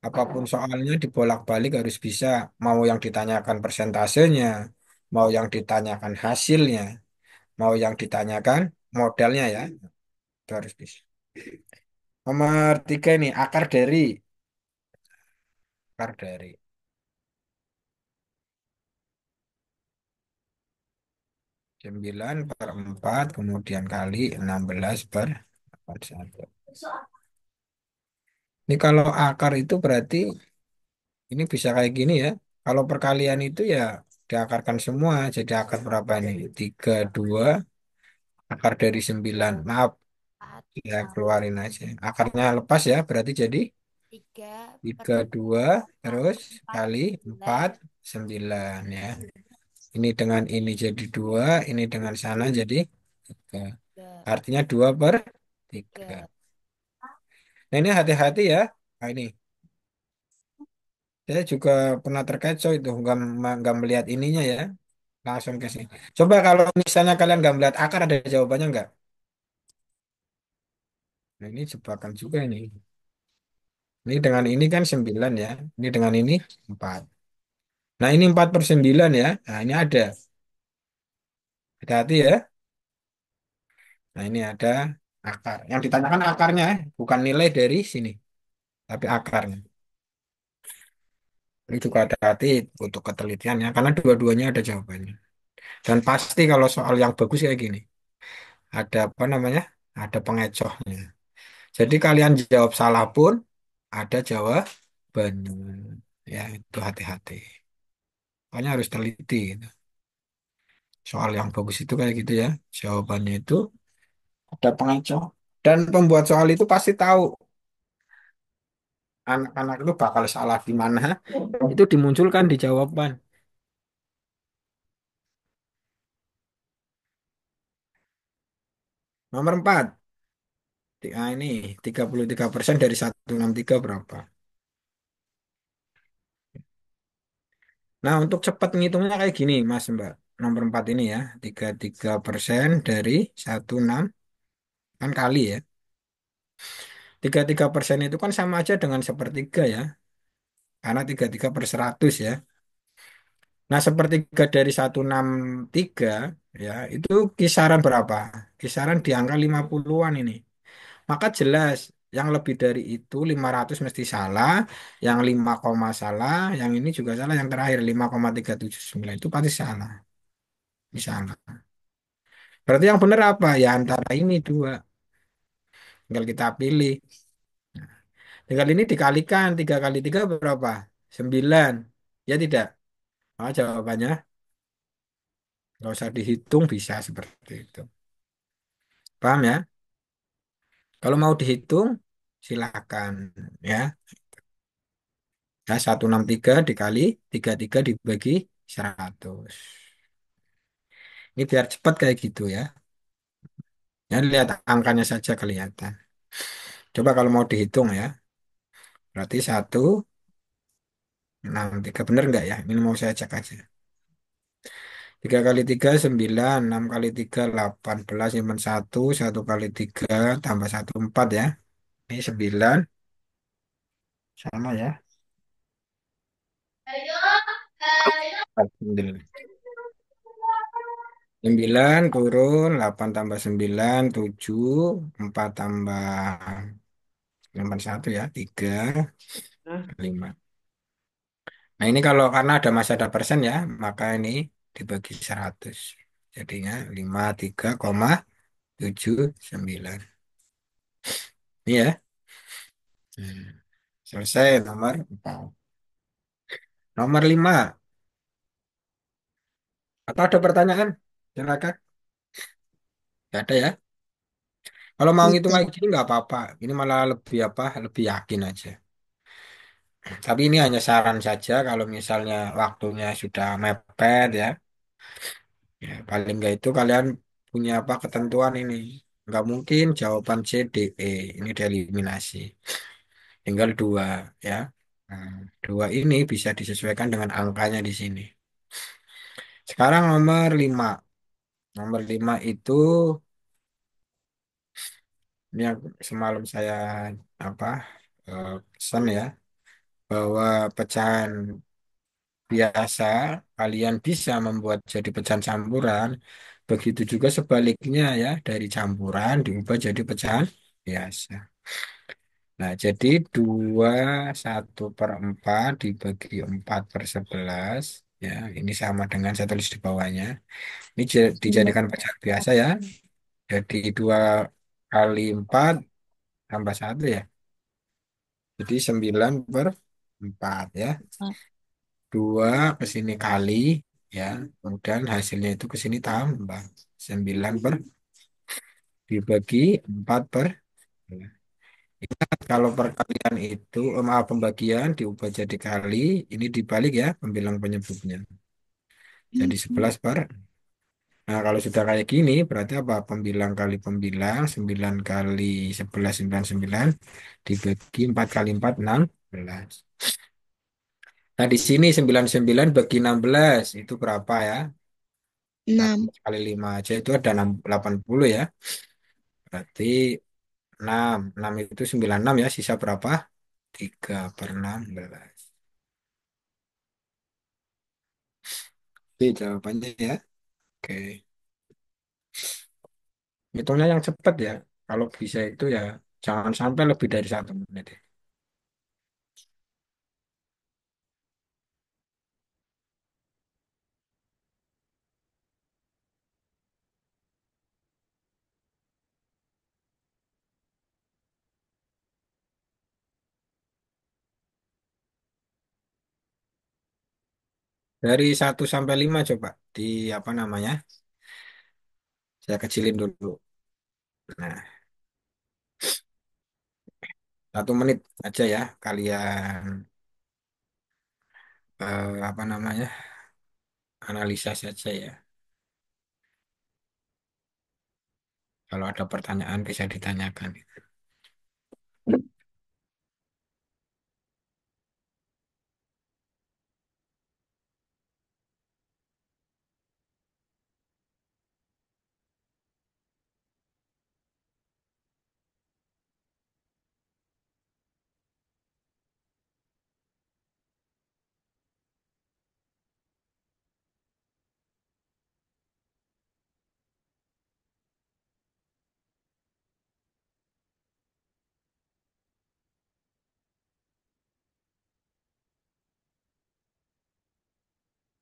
apapun soalnya dibolak-balik harus bisa. Mau yang ditanyakan persentasenya, mau yang ditanyakan hasilnya, mau yang ditanyakan modalnya ya, itu harus bisa. Nomor 3 ini, akar dari. Akar dari 9 per 4, kemudian kali 16 per 41. Ini kalau akar itu berarti ini bisa kayak gini ya. Kalau perkalian itu ya diakarkan semua. Jadi akar berapa ini? 32 akar dari 9. Maaf, 4 ya keluarin aja. Akarnya lepas ya, berarti jadi 3 per 32 terus 4 kali 4 9. 9 ya. Ini dengan ini jadi 2, ini dengan sana jadi 3. 3. Artinya 2 per Tiga. Tiga. Nah ini hati-hati ya. Nah ini saya juga pernah terkecoh itu nggak melihat ininya ya, langsung ke sini. Coba kalau misalnya kalian nggak melihat akar ada jawabannya nggak? Nah, ini jebakan juga ini. Ini dengan ini kan 9 ya. Ini dengan ini 4. Nah ini 4/9 ya. Nah ini ada. Hati-hati ya. Nah ini ada akar. Yang ditanyakan akarnya bukan nilai dari sini. Tapi akarnya. Ini juga hati-hati untuk ketelitian ya. Karena dua-duanya ada jawabannya. Dan pasti kalau soal yang bagus kayak gini. Ada apa namanya? Ada pengecohnya. Jadi kalian jawab salah pun ada jawabannya. Ya itu hati-hati. Pokoknya harus teliti gitu. Soal yang bagus itu kayak gitu ya. Jawabannya itu ada pengecoh. Dan pembuat soal itu pasti tahu anak-anak itu bakal salah di mana. Itu dimunculkan di jawaban. Nomor 4. Nah, ini 33% dari 163 berapa? Nah, untuk cepat ngitungnya kayak gini, Mas Mbak. Nomor 4 ini ya, 33% dari 16 kan kali ya. 33% itu kan sama aja dengan sepertiga ya. Karena 33/100 ya. Nah, sepertiga dari 163 ya, itu kisaran berapa? Kisaran di angka 50-an ini. Maka jelas yang lebih dari itu 500 mesti salah, yang 5 koma salah, yang ini juga salah, yang terakhir 5,379 itu pasti salah. Ini salah. Berarti yang benar apa? Ya antara ini dua. Tinggal kita pilih. Tinggal ini dikalikan 3 kali 3 berapa? 9. Ya tidak? Oh, jawabannya nggak usah dihitung bisa seperti itu. Paham ya? Kalau mau dihitung silakan ya. Ya 163 dikali 33 dibagi 100. Ini biar cepat kayak gitu ya. Ya lihat angkanya saja kelihatan. Coba kalau mau dihitung ya. Berarti 163 bener nggak ya? Ini mau saya cek aja. 3 kali 3 9, 6 kali 3 18, simpan 1, 1 kali 3 tambah 1 4 ya. Ini 9 sama ya. 9 turun 8 tambah 9 7, 4 tambah 1 ya 3 Nah, 5. Nah ini kalau karena ada masih ada persen ya, maka ini dibagi 100. Jadinya 53,79. Ini ya. Hmm. Selesai nomor 4. Nomor 5. Atau ada pertanyaan? Silakan. Nggak ada ya. Kalau mau ngitung Tidak. kayak gini nggak apa-apa. Ini malah lebih apa? Lebih yakin aja. Tapi ini hanya saran saja kalau misalnya waktunya sudah mepet ya. Ya, paling nggak itu kalian punya apa ketentuan ini. Nggak mungkin jawaban C, D, E. Ini dieliminasi. Tinggal dua ya. Nah, dua ini bisa disesuaikan dengan angkanya di sini. Sekarang nomor 5. Nomor 5 itu ini yang semalam saya apa pesan ya bahwa pecahan biasa kalian bisa membuat jadi pecahan campuran. Begitu juga sebaliknya ya dari campuran diubah jadi pecahan biasa. Nah, jadi 21/4 dibagi 4/11 ya, ini sama dengan saya tulis di bawahnya. Ini dijadikan pecahan biasa ya. Jadi 2 kali 4 tambah 1 ya. Jadi 9/4 ya. 2 ke sini kali ya. Kemudian hasilnya itu ke sini tambah 9 dibagi 4 kalau perkalian itu maaf pembagian diubah jadi kali ini dibalik ya pembilang penyebutnya. Jadi 11 Nah, kalau sudah kayak gini, berarti apa? Pembilang kali pembilang, 9 kali 11, 99, dibagi 4 kali 4, 16. Nah, di sini 99 bagi 16, itu berapa ya? 6. 16 kali 5 aja, itu ada 80 ya. Berarti 6. 6 itu 96 ya, sisa berapa? 3/16. Itu jawabannya ya. Oke. Hitungnya yang cepat ya. Kalau bisa itu ya, jangan sampai lebih dari 1 menit. Dari 1 sampai 5 coba di apa namanya? Saya kecilin dulu. Nah, 1 menit aja ya kalian apa namanya? Analisa saja ya. Kalau ada pertanyaan bisa ditanyakan.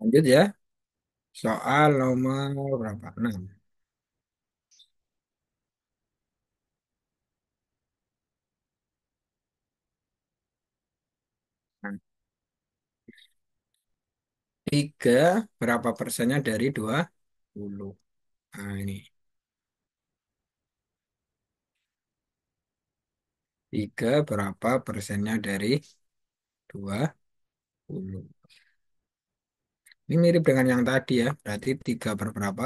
Lanjut ya. Soal nomor berapa? 6. Nah, 3 berapa persennya dari 20? Nah, ini 3 berapa persennya dari 20? Ini mirip dengan yang tadi ya. Berarti 3 per berapa?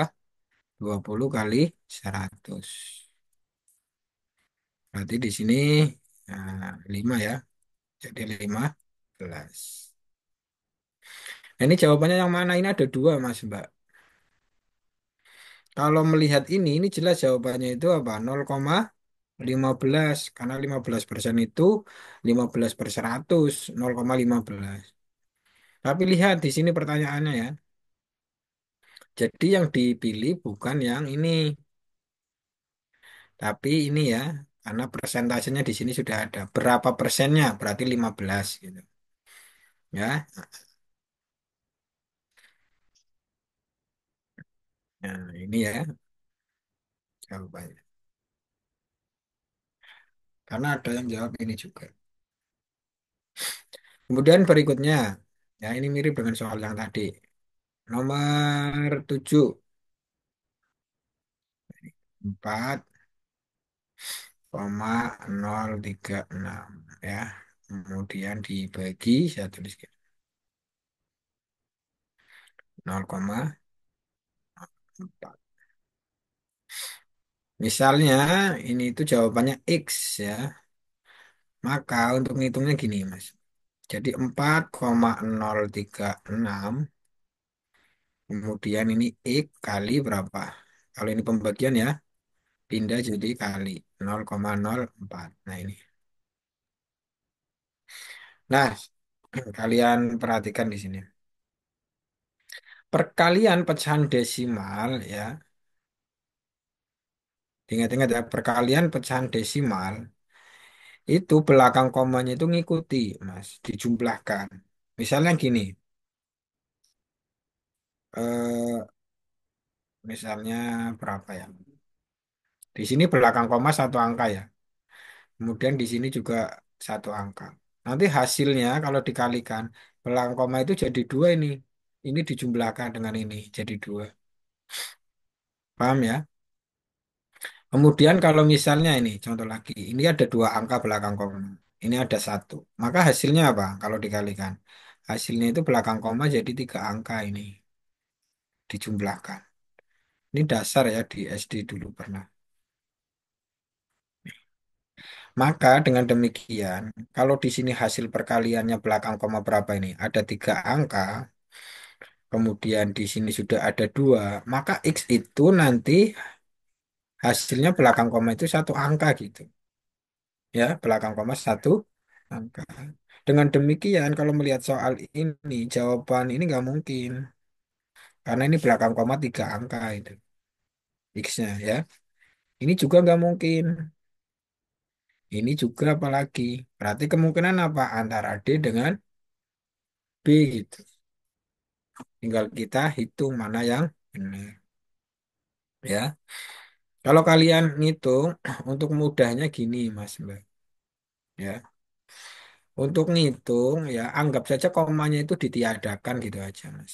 20 kali 100. Berarti di sini 5 ya. Jadi 15. Nah, ini jawabannya yang mana? Ini ada dua, Mas, Mbak. Kalau melihat ini jelas jawabannya itu apa? 0,15. Karena 15% itu 15/100, 0,15. Tapi lihat di sini pertanyaannya ya. Jadi yang dipilih bukan yang ini. Tapi ini ya, karena persentasenya di sini sudah ada. Berapa persennya? Berarti 15 gitu. Ya. Nah, ini ya jawabannya. Karena ada yang jawab ini juga. Kemudian berikutnya, ya ini mirip dengan soal yang tadi. Nomor 7, 4,036 ya. Kemudian dibagi, saya tuliskan 0,4. Misalnya ini itu jawabannya X ya. Maka untuk ngitungnya gini Mas. Jadi 4,036 kemudian ini X kali berapa? Kalau ini pembagian ya, pindah jadi kali 0,04. Nah ini. Nah, kalian perhatikan di sini. Perkalian pecahan desimal ya. Ingat-ingat ya, perkalian pecahan desimal itu belakang komanya itu ngikuti, Mas, dijumlahkan. Misalnya gini, eh, misalnya berapa ya? Di sini belakang koma satu angka ya. Kemudian di sini juga satu angka. Nanti hasilnya kalau dikalikan belakang koma itu jadi 2 ini. Ini dijumlahkan dengan ini jadi 2. Paham ya? Kemudian kalau misalnya ini contoh lagi, ini ada 2 angka belakang koma, ini ada satu, maka hasilnya apa? Kalau dikalikan, hasilnya itu belakang koma jadi 3 angka ini dijumlahkan. Ini dasar ya di SD dulu pernah. Maka dengan demikian, kalau di sini hasil perkaliannya belakang koma berapa ini? Ada 3 angka, kemudian di sini sudah ada 2, maka X itu nanti hasilnya belakang koma itu 1 angka gitu. Ya, belakang koma 1 angka. Dengan demikian, kalau melihat soal ini, jawaban ini nggak mungkin. Karena ini belakang koma 3 angka itu. X-nya ya. Ini juga nggak mungkin. Ini juga apalagi. Berarti kemungkinan apa? Antara D dengan B gitu. Tinggal kita hitung mana yang benar. Ya. Kalau kalian ngitung, untuk mudahnya gini Mas Mbak. Ya. Untuk ngitung ya anggap saja komanya itu ditiadakan gitu aja Mas.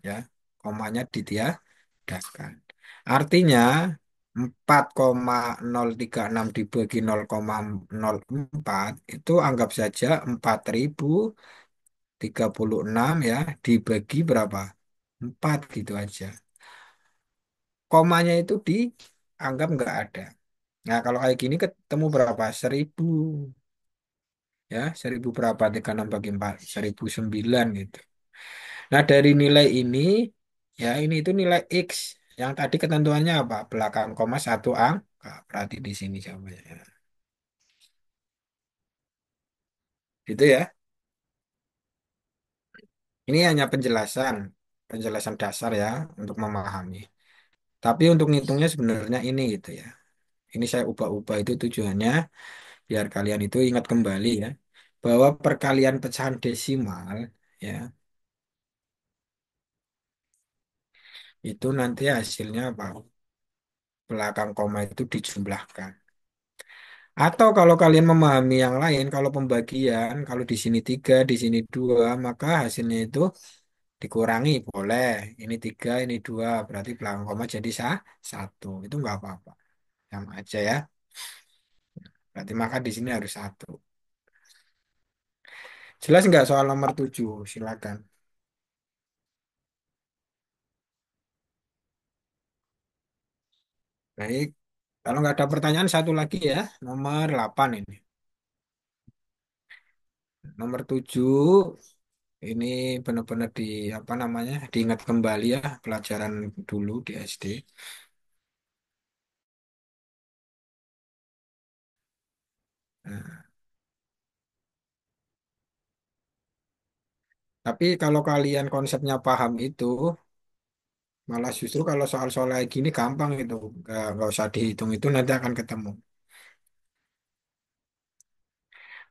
Ya. Komanya ditiadakan. Artinya 4,036 dibagi 0,04 itu anggap saja 4036 ya dibagi berapa? 4 gitu aja. Komanya itu dianggap nggak ada. Nah, kalau kayak gini ketemu berapa? 1000 ya, 1000 berapa? 36 bagi 4, 1009 gitu. Nah, dari nilai ini ya ini itu nilai X. Yang tadi ketentuannya apa? Belakang koma 1 angka. Berarti di sini jawabannya. Gitu ya. Ini hanya penjelasan, penjelasan dasar ya untuk memahami. Tapi untuk ngitungnya sebenarnya ini gitu ya. Ini saya ubah-ubah itu tujuannya biar kalian itu ingat kembali ya bahwa perkalian pecahan desimal ya itu nanti hasilnya apa? Belakang koma itu dijumlahkan. Atau kalau kalian memahami yang lain, kalau pembagian, kalau di sini 3, di sini 2, maka hasilnya itu dikurangi boleh. Ini 3, ini 2, berarti belakang koma jadi 1. Itu nggak apa-apa. Yang aja ya. Berarti maka di sini harus 1. Jelas nggak soal nomor 7? Silakan. Baik. Kalau nggak ada pertanyaan satu lagi ya, nomor 8 ini. Nomor 7 ini benar-benar di apa namanya? Diingat kembali ya pelajaran dulu di SD. Nah, tapi kalau kalian konsepnya paham itu, malah justru kalau soal-soal kayak gini gampang itu. Nggak usah dihitung itu nanti akan ketemu.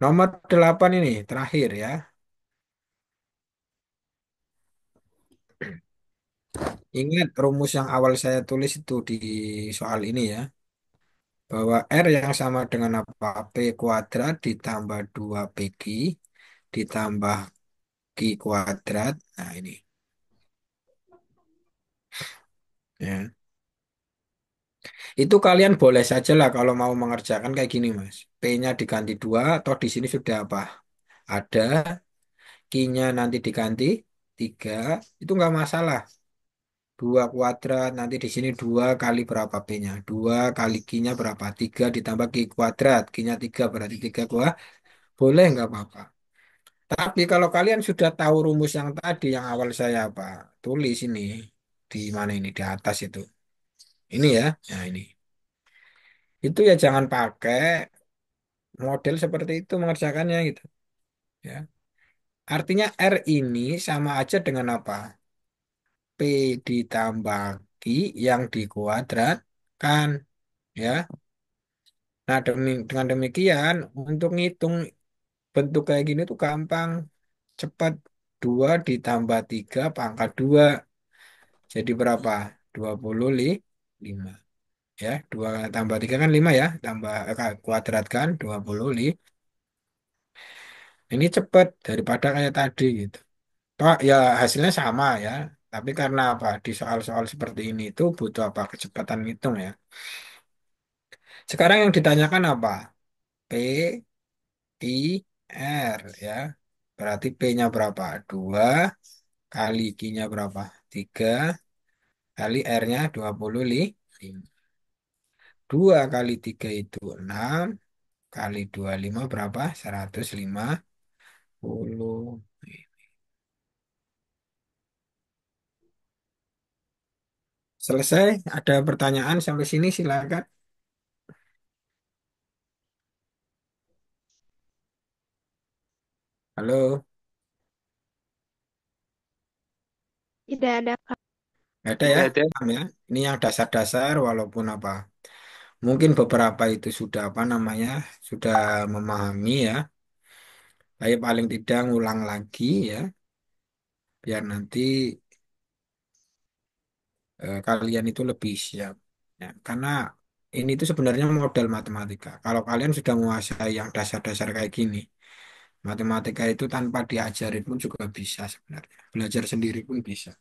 Nomor 8 ini terakhir ya. Ingat rumus yang awal saya tulis itu di soal ini ya. Bahwa R yang sama dengan apa? P kuadrat ditambah 2PQ ditambah Q kuadrat. Nah ini. Ya. Itu kalian boleh saja lah kalau mau mengerjakan kayak gini Mas. P-nya diganti 2 atau di sini sudah apa? Ada. Q-nya nanti diganti 3. Itu nggak masalah. 2 kuadrat. Nanti di sini 2 kali berapa P-nya? 2 kali Q-nya berapa? 3 ditambah Q kuadrat. Q-nya 3 berarti 3 kuadrat. Boleh nggak apa-apa. Tapi kalau kalian sudah tahu rumus yang tadi yang awal saya apa? Tulis ini. Di mana ini? Di atas itu. Ini ya. Nah ini. Itu ya jangan pakai model seperti itu mengerjakannya gitu. Ya. Artinya R ini sama aja dengan apa? P ditambah Q yang dikuadratkan. Ya. Nah dengan demikian untuk ngitung bentuk kayak gini tuh gampang. Cepat. 2 ditambah 3 pangkat 2. Jadi berapa? 25. Ya, 2 tambah 3 kan 5 ya. Tambah kuadrat kan 25. Ini cepat daripada kayak tadi gitu. Toh ya hasilnya sama ya. Tapi karena apa? Di soal-soal seperti ini itu butuh apa? Kecepatan ngitung ya. Sekarang yang ditanyakan apa? P, I, R ya. Berarti P-nya berapa? 2 kali Q-nya berapa? 3 Kali R-nya 25. 2 kali 3 itu 6. Kali 25 berapa? 150. Selesai? Ada pertanyaan sampai sini silakan. Halo, Tidak ada, Kak. nggak ada ya? Tidak ada. Paham ya? Ini yang dasar-dasar walaupun apa? Mungkin beberapa itu sudah apa namanya? Sudah memahami ya. Tapi paling tidak ngulang lagi ya. Biar nanti kalian itu lebih siap. Ya, karena ini itu sebenarnya modal matematika. Kalau kalian sudah menguasai yang dasar-dasar kayak gini, matematika itu tanpa diajarin pun juga bisa sebenarnya. Belajar sendiri pun bisa.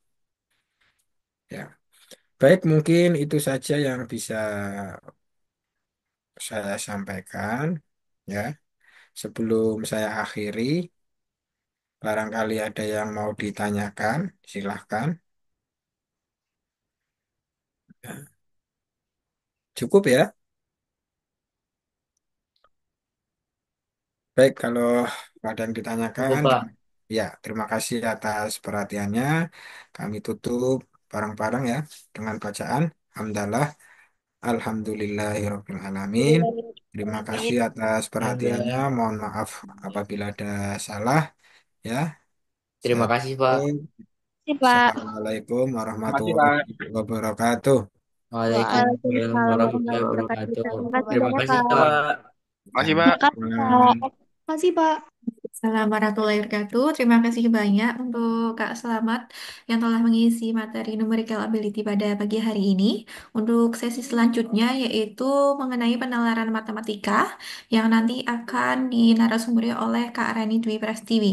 Ya, baik mungkin itu saja yang bisa saya sampaikan. Ya, sebelum saya akhiri, barangkali ada yang mau ditanyakan, silahkan. Ya, cukup ya. Baik, kalau ada yang Cukup, ditanyakan, Pak. ya terima kasih atas perhatiannya. Kami tutup bareng-bareng ya dengan bacaan Hamdalah, Alhamdulillahirabbil alamin. Terima kasih atas perhatiannya. Alhamdulillah. Mohon maaf apabila ada salah ya. Saya Terima kasih, Pak. tutup. Terima kasih, Pak. Assalamualaikum Terima kasih, Pak. warahmatullahi wabarakatuh. Waalaikumsalam Waalaikumsalam warahmatullahi warahmatullahi wabarakatuh. wabarakatuh. Terima kasih Terima banyak, kasih, Pak. Pak. Terima kasih, Pak. Terima kasih, Pak. Sama-sama. Terima kasih, Pak. Assalamualaikum warahmatullahi wabarakatuh. Terima kasih banyak untuk Kak Selamat yang telah mengisi materi numerical ability pada pagi hari ini. Untuk sesi selanjutnya yaitu mengenai penalaran matematika yang nanti akan dinarasumberkan oleh Kak Rani Dwi Prastiwi.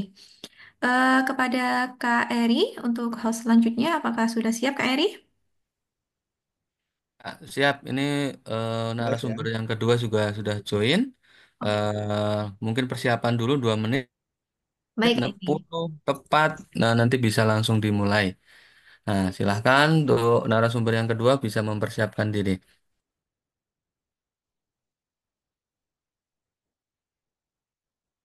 Kepada Kak Eri untuk host selanjutnya, apakah sudah siap Kak Eri? Siap, ini Siap ya. narasumber yang kedua juga sudah join. Mungkin persiapan dulu 2 menit, Baik, Kak Eri. 60 tepat. Nah, nanti bisa langsung dimulai. Nah, silahkan untuk narasumber yang kedua bisa mempersiapkan diri.